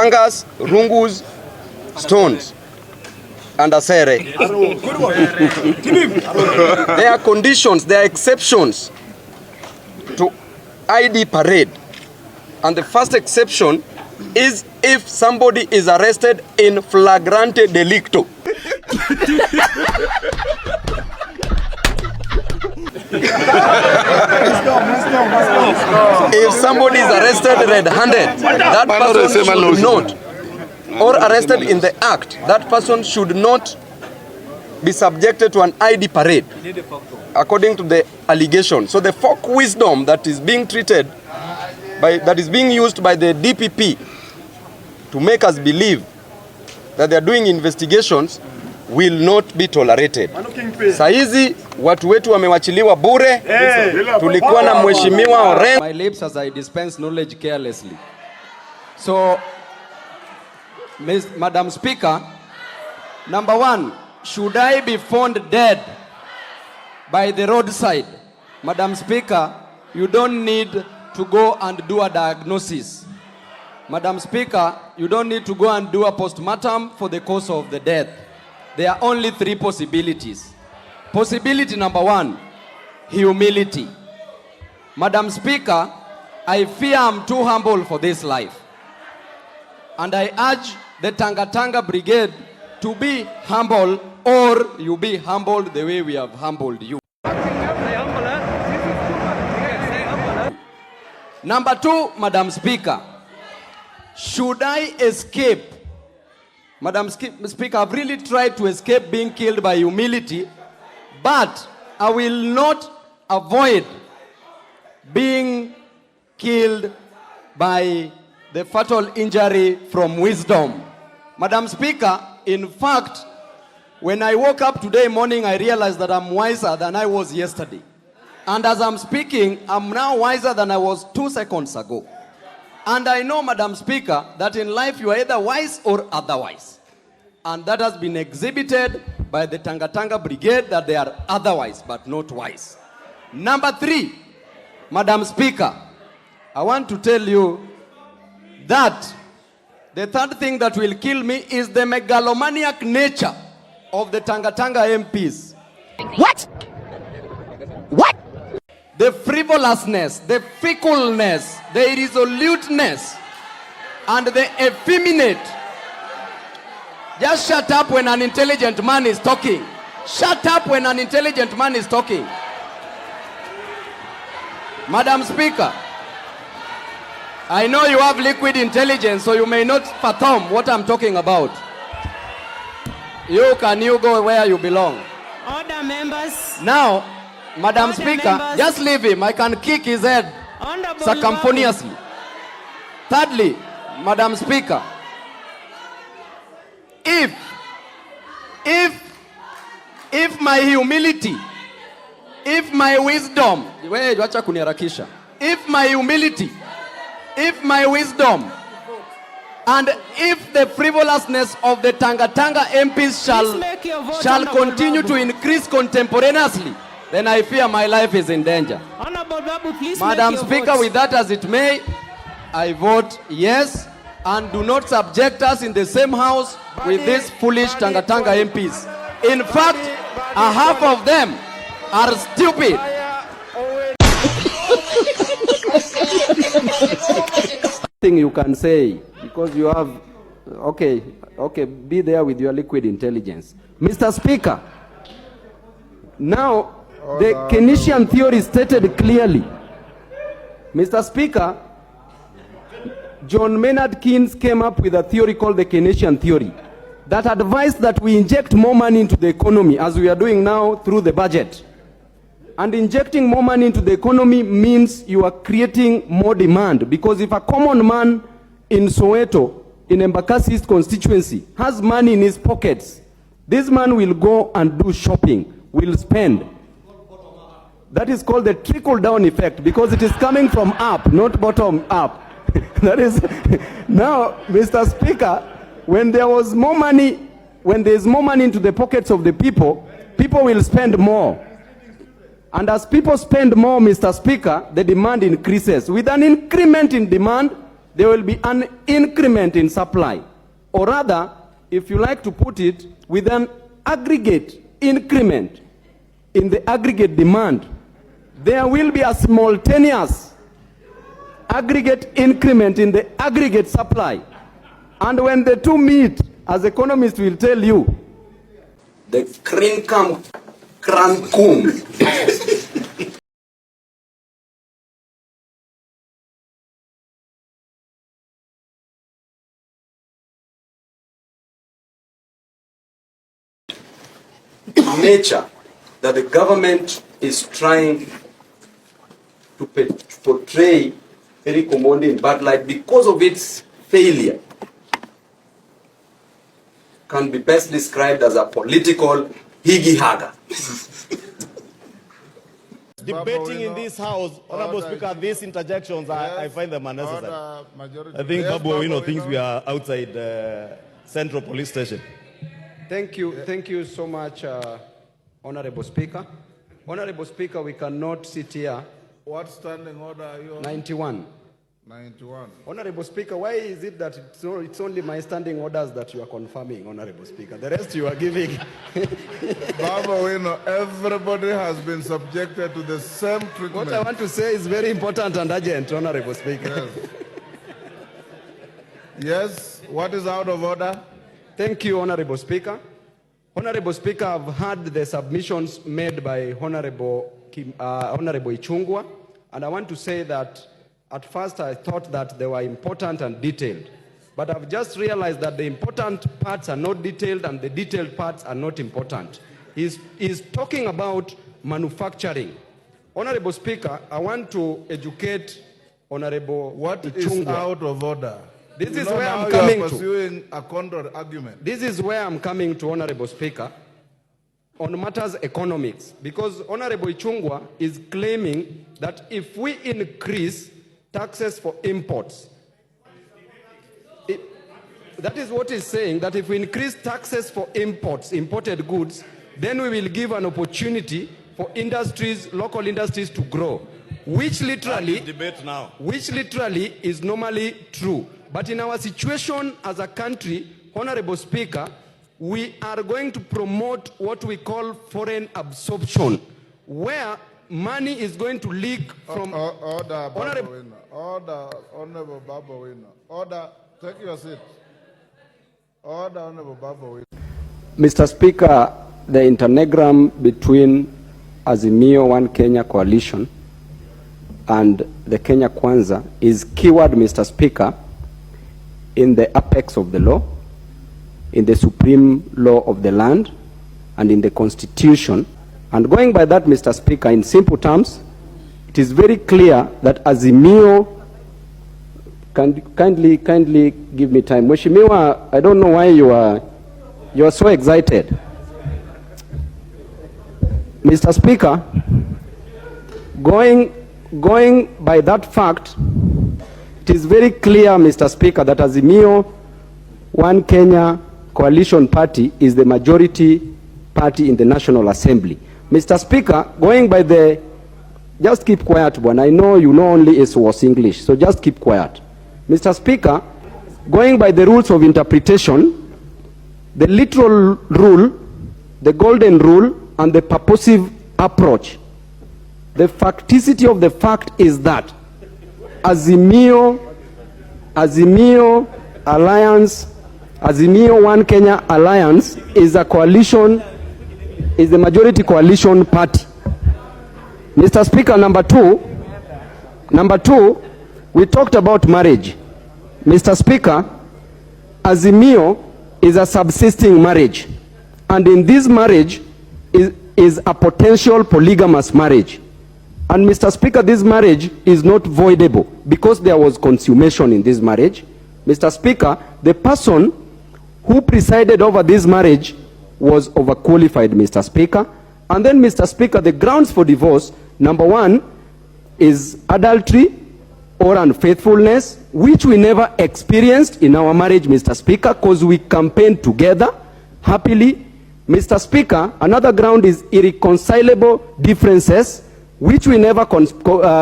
Angas, rungus, stones, and asere. There are conditions, there are exceptions to ID parade. And the first exception is if somebody is arrested in flagrante delicto. If somebody is arrested red-handed, that person should not, or arrested in the act, that person should not be subjected to an ID parade, according to the allegation. So the folk wisdom that is being treated that is being used by the DPP to make us believe that they are doing investigations will not be tolerated. Saizi watu wetu wamewachiliwa bure. Tulikuwa na mheshimiwa Orengo. My lips as I dispense knowledge carelessly. So, Madam Speaker, number one, should I be found dead by the roadside? Madam Speaker, you don't need to go and do a diagnosis. Madam Speaker, you don't need to go and do a postmortem for the cause of the death. There are only three possibilities. Possibility number one, humility. Madam Speaker, I fear I'm too humble for this life. And I urge the Tanga Brigade to be humble, or you be humbled the way we have humbled you. Number two, Madam Speaker, should I escape? Madam Speaker, I've really tried to escape being killed by humility, but I will not avoid being killed by the fatal injury from wisdom. Madam Speaker, in fact, when I woke up today morning, I realized that I'm wiser than I was yesterday. And as I'm speaking, I'm now wiser than I was 2 seconds ago. And I know, Madam Speaker, that in life you are either wise or otherwise. And that has been exhibited by the Tanga Brigade, that they are otherwise but not wise. Number three, Madam Speaker, I want to tell you that the third thing that will kill me is the megalomaniac nature of the Tanga MPs. What? What? The frivolousness, the fickleness, the irresoluteness, and the effeminate. Just shut up when an intelligent man is talking. Shut up when an intelligent man is talking. Madam Speaker, I know you have liquid intelligence, so you may not fathom what I'm talking about. You go where you belong. Order, members. Now, Madam Order, Speaker, members. just leave him. I can kick his head Honorable circumponiously. Thirdly, Madam Speaker, if my humility, if my wisdom, if my humility, if my wisdom, and if the frivolousness of the Tanga MPs shall continue to increase contemporaneously, then I fear my life is in danger. Honorable Babu, please Madam make your Speaker, vote. with that as it may, I vote yes, and do not subject us in the same house with these foolish Tanga MPs. In fact, a half of them are stupid. Thing you can say, because you have, okay, be there with your liquid intelligence. Mr. Speaker, now the Keynesian theory stated clearly. Mr. Speaker, John Maynard Keynes came up with a theory called the Keynesian theory that advised that we inject more money into the economy, as we are doing now through the budget. And injecting more money into the economy means you are creating more demand, because if a common man in Soweto, in Embakasi East constituency, has money in his pockets, this man will go and do shopping, will spend. That is called the trickle-down effect, because it is coming from up, not bottom up. That is, now, Mr. Speaker, when there is more money into the pockets of the people, people will spend more. And as people spend more, Mr. Speaker, the demand increases. With an increment in demand, there will be an increment in supply. Or rather, if you like to put it, with an aggregate increment in the aggregate demand, there will be a simultaneous aggregate increment in the aggregate supply. And when the two meet, as economists will tell you, the crincum crancum. Nature that the government is trying to portray Eric Omondi in bad light because of its failure can be best described as a political higgy-haga. Debating in this house, Honorable Speaker, these interjections, I find them unnecessary. I think Babu Owino thinks we are outside Central Police Station. Thank you so much, Honorable Speaker. Honorable Speaker, we cannot sit here. What standing order are you on? 91. 91. Honorable Speaker, why is it that it's only my standing orders that you are confirming, Honorable Speaker? The rest you are giving. Babu, everybody has been subjected to the same treatment. What I want to say is very important and urgent, Honorable Speaker. Yes. Yes, what is out of order? Thank you, Honorable Speaker. Honorable Speaker, I've heard the submissions made by Honorable Ichung'wah, and I want to say that at first I thought that they were important and detailed, but I've just realized that the important parts are not detailed and the detailed parts are not important. He's talking about manufacturing. Honorable Speaker, I want to educate Honorable What Ichung'wah. is out of order? This is where I'm coming to. Pursuing a counter argument. This is where I'm coming to, Honorable Speaker, on matters economics, because Honorable Ichung'wah is claiming that if we increase taxes for imports, that is what he's saying, that if we increase taxes for imports, imported goods, then we will give an opportunity for industries, local industries to grow, which literally is normally true. But in our situation as a country, Honorable Speaker, we are going to promote what we call foreign absorption, where money is going to leak from... Order, Honorable Babu. Order, take your seat. Order, Honorable Babu. Mr. Speaker, the internegram between Azimio One Kenya Coalition and the Kenya Kwanza is keyword, Mr. Speaker, in the apex of the law, in the supreme law of the land, and in the Constitution. And going by that, Mr. Speaker, in simple terms, it is very clear that Azimio, kindly give me time. Mheshimiwa, I don't know why you are so excited. Mr. Speaker, going by that fact, it is very clear, Mr. Speaker, that Azimio One Kenya Coalition Party is the majority party in the National Assembly. Mr. Speaker, going by the... Just keep quiet, Bwana. I know you know only was English, so just keep quiet. Mr. Speaker, going by the rules of interpretation, the literal rule, the golden rule, and the purposive approach, the facticity of the fact is that Azimio Alliance, Azimio One Kenya Alliance is a coalition, is the majority coalition party. Mr. Speaker, number two, we talked about marriage. Mr. Speaker, Azimio is a subsisting marriage, and in this marriage is a potential polygamous marriage. And Mr. Speaker, this marriage is not voidable because there was consummation in this marriage. Mr. Speaker, the person who presided over this marriage was overqualified, Mr. Speaker. And then, Mr. Speaker, the grounds for divorce, number one, is adultery or unfaithfulness, which we never experienced in our marriage, Mr. Speaker, because we campaigned together happily. Mr. Speaker, another ground is irreconcilable differences, which we never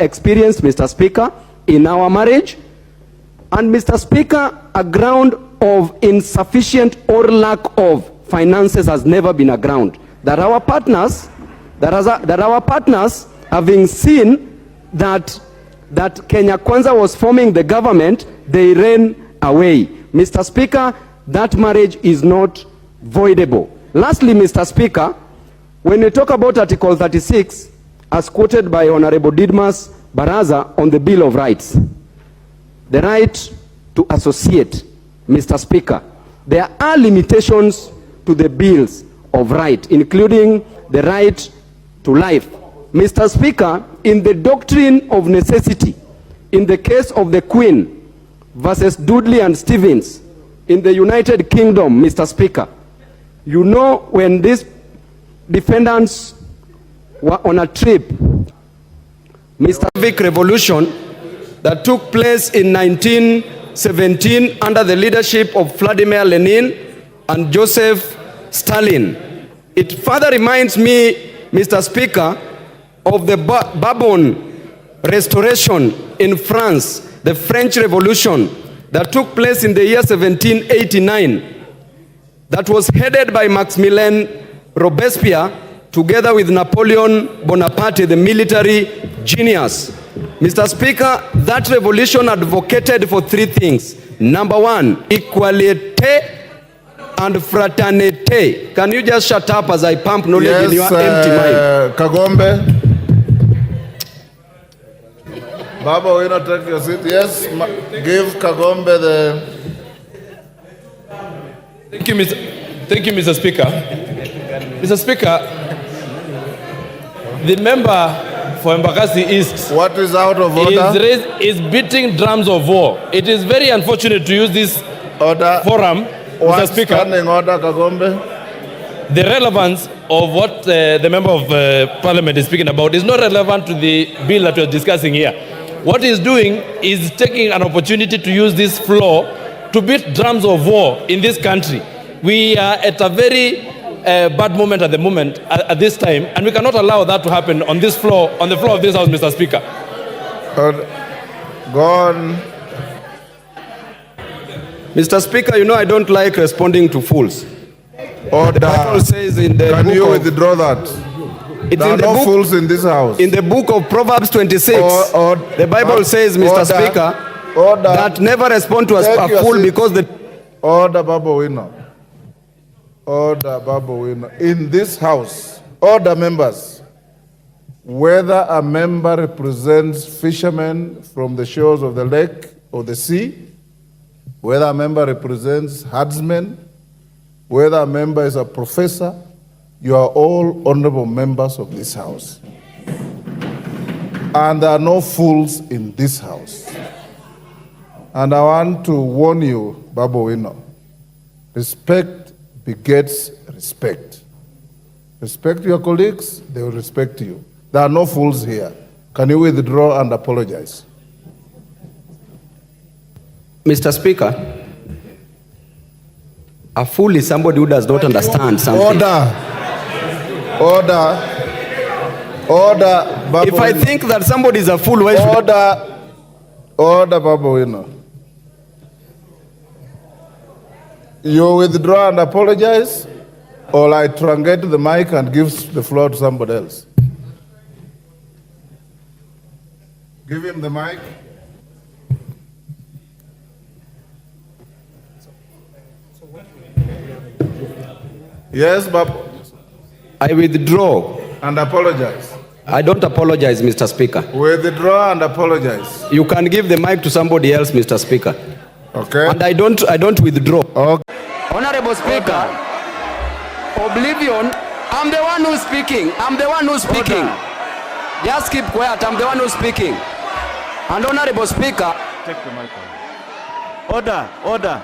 experienced, Mr. Speaker, in our marriage. And Mr. Speaker, a ground of insufficient or lack of finances has never been a ground. That our partners, having seen that Kenya Kwanza was forming the government, they ran away. Mr. Speaker, that marriage is not voidable. Lastly, Mr. Speaker, when we talk about Article 36, as quoted by Honorable Didmas Baraza on the Bill of Rights, the right to associate, Mr. Speaker, there are limitations to the bills of right, including the right to life. Mr. Speaker, in the doctrine of necessity, in the case of the Queen versus Dudley and Stevens in the United Kingdom, Mr. Speaker, you know, when these defendants were on a trip, Mr. Civic Revolution that took place in 1917 under the leadership of Vladimir Lenin and Joseph Stalin. It further reminds me, Mr. Speaker, of the Bourbon Restoration in France, the French Revolution that took place in the year 1789, that was headed by Maximilien Robespierre together with Napoleon Bonaparte, the military genius. Mr. Speaker, that revolution advocated for three things. Number one, equality and fraternity. Can you just shut up as I pump knowledge in your empty mind? Kagombe. Babu, will you not take your seat? Yes, give Kagombe the... Thank you, Mr. Speaker. Mr. Speaker, the member for Embakasi East, what is out of order? Is beating drums of war. It is very unfortunate to use this forum, Mr. Speaker. Standing order, Kagombe. The relevance of what the member of Parliament is speaking about is not relevant to the bill that we are discussing here. What he's doing is taking an opportunity to use this floor to beat drums of war in this country. We are at a very bad moment at the moment, at this time, and we cannot allow that to happen on this floor, on the floor of this House, Mr. Speaker. Go on. Mr. Speaker, you know I don't like responding to fools. Order. The Bible says in the Can book you of, withdraw that? It's there in are the no book, fools in this house. in the book of Proverbs 26, the Bible says, Mr. Speaker, that never respond to a fool seat. because the... Order, Babu Owino. Order, Babu Owino. In this house, order, members, whether a member represents fishermen from the shores of the lake or the sea, whether a member represents herdsmen, whether a member is a professor, you are all honorable members of this house. And there are no fools in this house. And I want to warn you, Babu Owino, respect begets respect. Respect your colleagues, they will respect you. There are no fools here. Can you withdraw and apologize? Mr. Speaker, a fool is somebody who does not understand something. Order, Babu. If I think that somebody is a fool, why should... Order, Babu Owino. You withdraw and apologize, or I truncate the mic and give the floor to somebody else. Give him the mic. Yes, Babu. I withdraw. And apologize. I don't apologize, Mr. Speaker. Withdraw and apologize. You can give the mic to somebody else, Mr. Speaker. Okay. And I don't withdraw. Okay. Honorable Speaker, oblivion, I'm the one who's speaking. I'm the one who's speaking. Just keep quiet. I'm the one who's speaking. And Honorable Speaker, take the mic. Order. Order,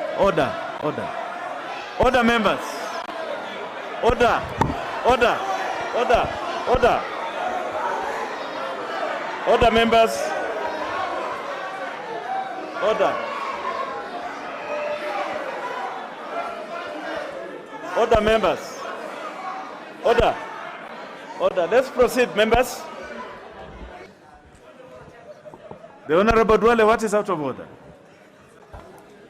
members. Order. Order, members. Order. Order, members. Order. Let's proceed, members. The Honorable Dwale, what is out of order?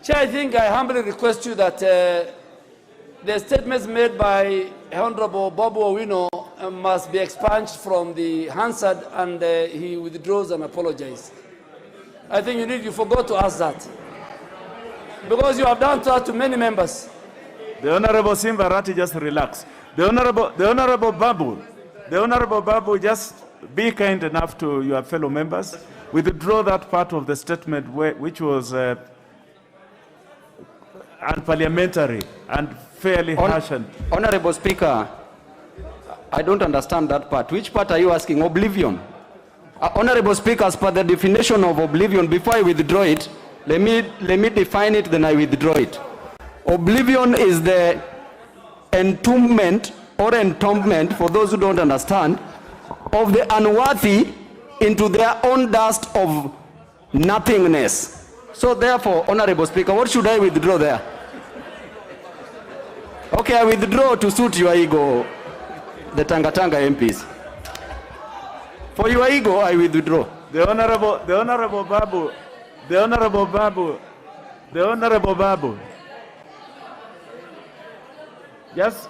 Chair, I think I humbly request you that the statements made by Honorable Babu Owino must be expunged from the Hansard, and he withdraws and apologizes. I think you forgot to ask that. Because you have done that to many members. The Honorable Simbarati, just relax. The Honorable Babu, just be kind enough to your fellow members. Withdraw that part of the statement which was unparliamentary and fairly harsh. Honorable Speaker, I don't understand that part. Which part are you asking? Oblivion. Honorable Speaker, as per the definition of oblivion, before I withdraw it, let me define it, then I withdraw it. Oblivion is the entombment or entombment, for those who don't understand, of the unworthy into their own dust of nothingness. So therefore, Honorable Speaker, what should I withdraw there? Okay, I withdraw to suit your ego, the Tanga MPs. For your ego, I withdraw. The Honorable Babu. Just